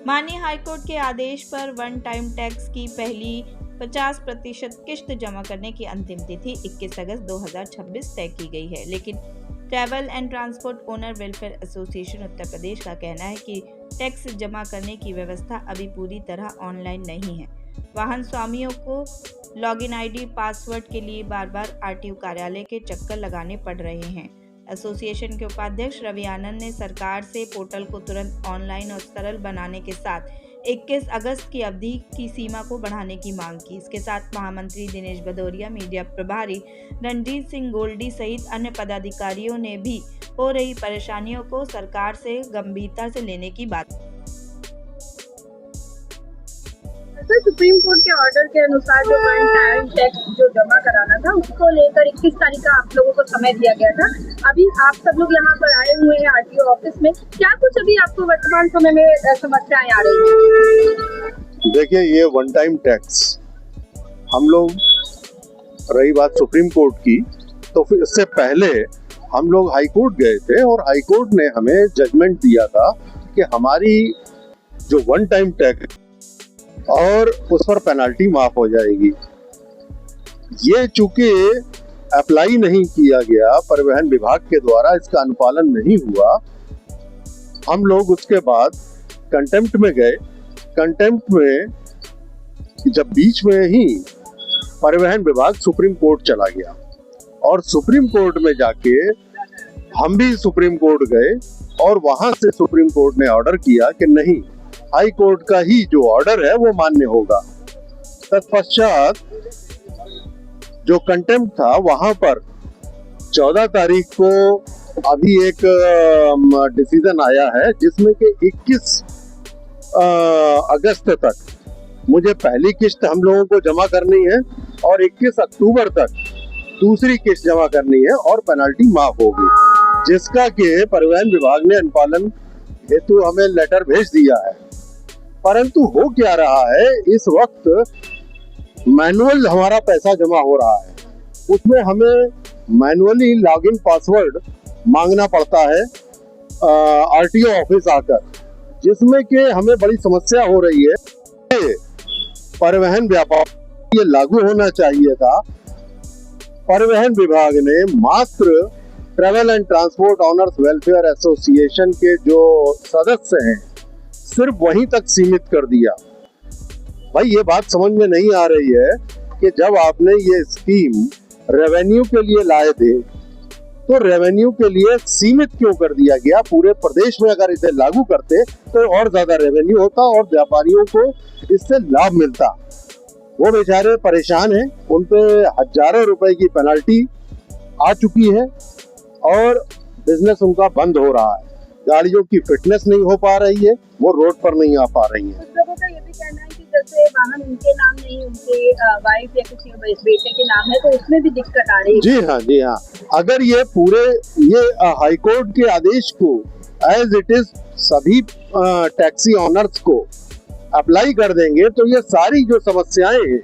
माननीय हाईकोर्ट के आदेश पर वन टाइम टैक्स की पहली 50% किश्त जमा करने की अंतिम तिथि 21 अगस्त 2026 तय की गई है, लेकिन travel and transport owner welfare association Uttar Pradesh का कहना है कि टैक्स जमा करने की व्यवस्था अभी पूरी तरह ऑनलाइन नहीं है। वाहन स्वामियों को लॉगिन आईडी पासवर्ड के लिए बार बार आरटीओ कार्यालय के चक्कर लगाने पड़ रहे हैं। एसोसिएशन के उपाध्यक्ष रवि आनंद ने सरकार से पोर्टल को तुरंत ऑनलाइन और सरल बनाने के साथ 21 अगस्त की अवधि की सीमा को बढ़ाने की मांग की। इसके साथ महामंत्री दिनेश भदौरिया, मीडिया प्रभारी रणजीत सिंह गोल्डी सहित अन्य पदाधिकारियों ने भी हो रही परेशानियों को सरकार से गंभीरता से लेने की बात। सुप्रीम कोर्ट के ऑर्डर के अनुसार जो वन टाइम टैक्स जो जमा कराना था उसको लेकर 21 तारीख का आप लोगों को समय दिया गया था। अभी आप सब लोग यहाँ पर आए हुए हैं आरटीओ ऑफिस में, क्या कुछ अभी आपको वर्तमान समय में समस्याएं आ रही हैं? देखिए, ये वन टाइम टैक्स हम लोग, रही बात सुप्रीम कोर्ट की, तो फिर इससे पहले हम लोग हाई कोर्ट गए थे और हाई कोर्ट ने हमें जजमेंट दिया था कि हमारी जो वन टाइम टैक्स और उस पर पेनल्टी माफ हो जाएगी। ये चूंकि अप्लाई नहीं किया गया, परिवहन विभाग के द्वारा इसका अनुपालन नहीं हुआ, हम लोग उसके बाद कंटेम्प्ट में गए। कंटेम्प्ट में जब बीच में ही परिवहन विभाग सुप्रीम कोर्ट चला गया और सुप्रीम कोर्ट में जाके हम भी सुप्रीम कोर्ट गए और वहां से सुप्रीम कोर्ट ने ऑर्डर किया कि नहीं, हाई कोर्ट का ही जो ऑर्डर है वो मान्य होगा। तत्पश्चात जो कंटेम्प्ट था वहां पर 14 तारीख को अभी एक डिसीजन आया है जिसमें कि 21 अगस्त तक मुझे पहली किस्त हम लोगों को जमा करनी है और 21 अक्टूबर तक दूसरी किस्त जमा करनी है और पेनल्टी माफ होगी, जिसका कि परिवहन विभाग ने अनुपालन हेतु हमें लेटर भेज दिया है। परंतु हो क्या रहा है, इस वक्त मैनुअल हमारा पैसा जमा हो रहा है, उसमें हमें मैनुअली लॉगिन पासवर्ड मांगना पड़ता है आरटीओ ऑफिस आकर, जिसमें कि हमें बड़ी समस्या हो रही है। परिवहन व्यापार ये लागू होना चाहिए था। परिवहन विभाग ने मात्र travel and transport owners welfare association के जो सदस्य हैं सिर्फ वहीं तक सीमित कर दिया। भाई, ये बात समझ में नहीं आ रही है कि जब आपने ये स्कीम रेवेन्यू के लिए लाए थे तो रेवेन्यू के लिए सीमित क्यों कर दिया गया? पूरे प्रदेश में अगर इसे लागू करते तो और ज्यादा रेवेन्यू होता और व्यापारियों को इससे लाभ मिलता। वो बेचारे परेशान हैं, उन पे हजारों रुपए की पेनल्टी आ चुकी है और बिजनेस उनका बंद हो रहा है। गाड़ियों की फिटनेस नहीं हो पा रही है, वो रोड पर नहीं आ पा रही है। कुछ लोगों का ये भी कहना है कि जैसे वाहन उनके नाम नहीं, उनके वाइफ या किसी बेटे के नाम है, तो उसमें भी दिक्कत आ रही है। जी हाँ, जी हाँ। अगर ये पूरे हाई कोर्ट के आदेश को एज इट इज सभी टैक्सी ऑनर्स को अप्लाई कर देंगे तो ये सारी जो समस्याएं हैं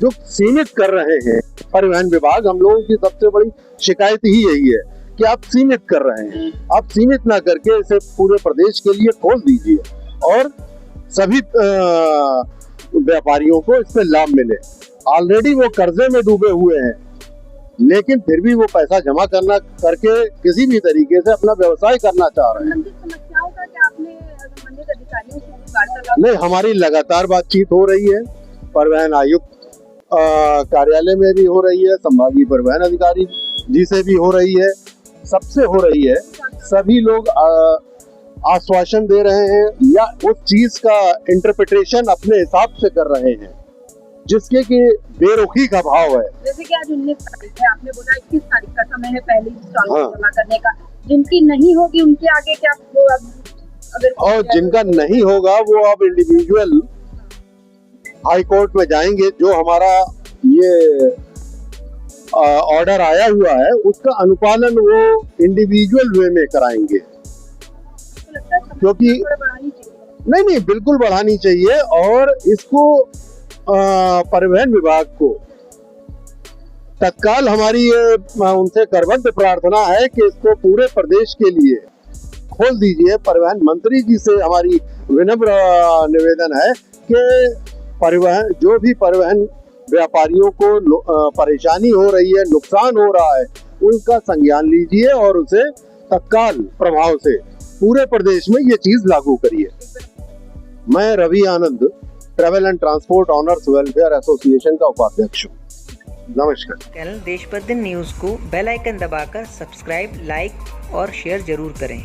जो सीमित कर रहे हैं परिवहन विभाग, हम लोगों की सबसे बड़ी शिकायत ही यही है कि आप सीमित कर रहे हैं। आप सीमित ना करके इसे पूरे प्रदेश के लिए खोल दीजिए और सभी व्यापारियों को इससे लाभ मिले। ऑलरेडी वो कर्जे में डूबे हुए हैं, लेकिन फिर भी वो पैसा जमा करना करके किसी भी तरीके से अपना व्यवसाय करना चाह रहे हैं। समस्याओं का क्या आपने संबंधित अधिकारियों से वार्तालाप? नहीं, हमारी लगातार बातचीत हो रही है, परिवहन आयुक्त कार्यालय में भी हो रही है, संभागीय परिवहन अधिकारी जी से भी हो रही है, सबसे हो रही है। सभी लोग आश्वासन दे रहे हैं या उस चीज का इंटरप्रिटेशन अपने हिसाब से कर रहे हैं जिसके कि बेरुखी का भाव है। जैसे कि आज 19 तारीख है, आपने बोला 21 तारीख का समय है पहली इंस्टॉलमेंट जमा करने का। जिनकी नहीं होगी उनके आगे क्या अगर और जिनका नहीं होगा वो अब इंडिविजुअल हाई कोर्ट में जाएंगे। जो हमारा ये ऑर्डर आया हुआ है उसका अनुपालन वो इंडिविजुअल वे में कराएंगे, क्योंकि नहीं बिल्कुल बढ़ानी चाहिए। और इसको परिवहन विभाग को तत्काल हमारी उनसे करबद्ध प्रार्थना है कि इसको पूरे प्रदेश के लिए खोल दीजिए। परिवहन मंत्री जी से हमारी विनम्र निवेदन है कि जो भी परिवहन व्यापारियों को परेशानी हो रही है, नुकसान हो रहा है, उनका संज्ञान लीजिए और उसे तत्काल प्रभाव से पूरे प्रदेश में ये चीज लागू करिए। मैं Ravi Anand, travel and transport owners welfare association का उपाध्यक्ष हूँ। नमस्कार। चैनल देश प्रतिदिन न्यूज़ को बेल आइकन दबाकर सब्सक्राइब, लाइक और शेयर जरूर करें।